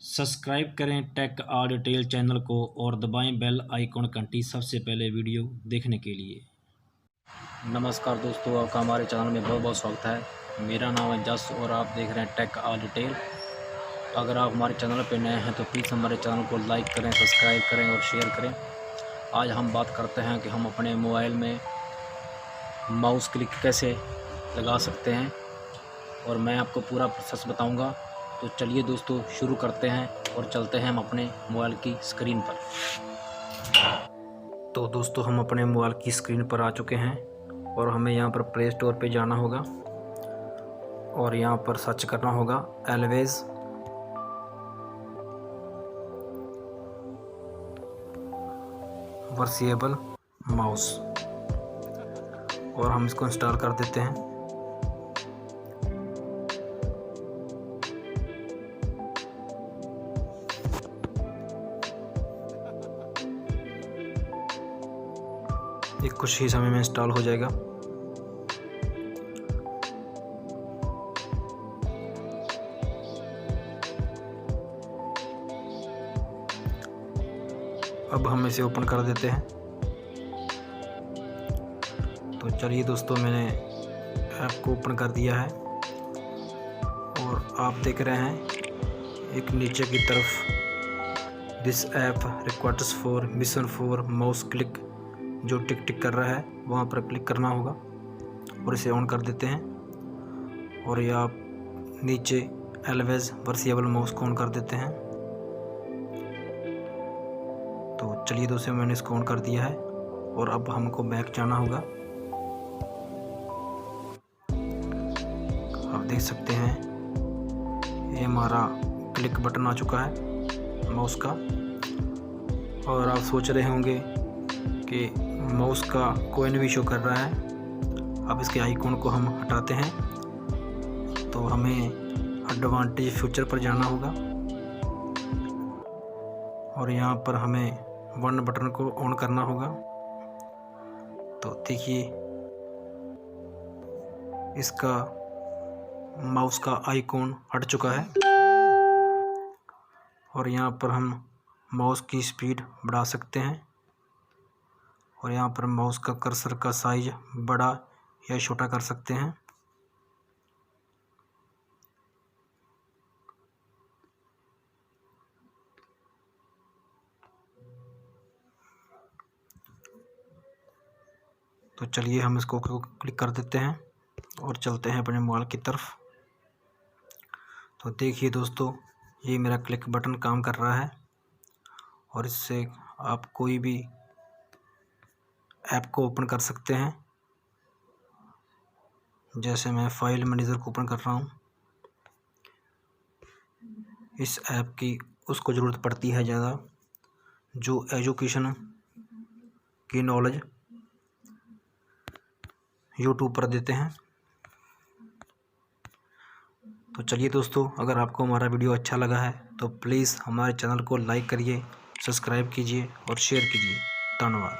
Subscribe करें take all detail channel को और दबाएं बेल आइकॉन घंटी सबसे पहले वीडियो देखने के लिए। नमस्कार दोस्तों, आपका हमारे चैनल में बहुत बहुत स्वागत है। मेरा नाम है जस और आप देख रहे हैं टेक ऑल डिटेल। अगर आप हमारे चैनल पर नए हैं तो प्लीज़ हमारे चैनल को लाइक करें, सब्सक्राइब करें और शेयर करें। आज हम बात करते हैं कि हम अपने मोबाइल में माउस क्लिक कैसे लगा सकते हैं और मैं आपको पूरा प्रोसेस बताऊँगा। तो चलिए दोस्तों शुरू करते हैं और चलते हैं हम अपने मोबाइल की स्क्रीन पर। तो दोस्तों हम अपने मोबाइल की स्क्रीन पर आ चुके हैं और हमें यहाँ पर प्ले स्टोर पे जाना होगा और यहाँ पर सर्च करना होगा एलवेज वर्सेबल माउस और हम इसको इंस्टॉल कर देते हैं। ये कुछ ही समय में इंस्टॉल हो जाएगा। अब हम इसे ओपन कर देते हैं। तो चलिए दोस्तों, मैंने ऐप को ओपन कर दिया है और आप देख रहे हैं एक नीचे की तरफ this app requires for mission for mouse click जो टिक टिक कर रहा है वहाँ पर क्लिक करना होगा और इसे ऑन कर देते हैं। और ये आप नीचे एलवेज वर्सेबल माउस को ऑन कर देते हैं। तो चलिए दोस्तों, मैंने इसको ऑन कर दिया है और अब हमको बैक जाना होगा। आप देख सकते हैं ये हमारा क्लिक बटन आ चुका है माउस का। और आप सोच रहे होंगे कि माउस का कॉइन भी शो कर रहा है। अब इसके आइकॉन को हम हटाते हैं तो हमें एडवांटेज फीचर पर जाना होगा और यहाँ पर हमें वन बटन को ऑन करना होगा। तो देखिए इसका माउस का आइकॉन हट चुका है और यहाँ पर हम माउस की स्पीड बढ़ा सकते हैं और यहाँ पर माउस का कर्सर का साइज बड़ा या छोटा कर सकते हैं। तो चलिए हम इसको क्लिक कर देते हैं और चलते हैं अपने मोबाइल की तरफ। तो देखिए दोस्तों, ये मेरा क्लिक बटन काम कर रहा है और इससे आप कोई भी ऐप को ओपन कर सकते हैं। जैसे मैं फाइल मैनेजर को ओपन कर रहा हूँ। इस ऐप की उसको ज़रूरत पड़ती है ज़्यादा जो एजुकेशन की नॉलेज यूट्यूब पर देते हैं। तो चलिए दोस्तों, अगर आपको हमारा वीडियो अच्छा लगा है तो प्लीज़ हमारे चैनल को लाइक करिए, सब्सक्राइब कीजिए और शेयर कीजिए। धन्यवाद।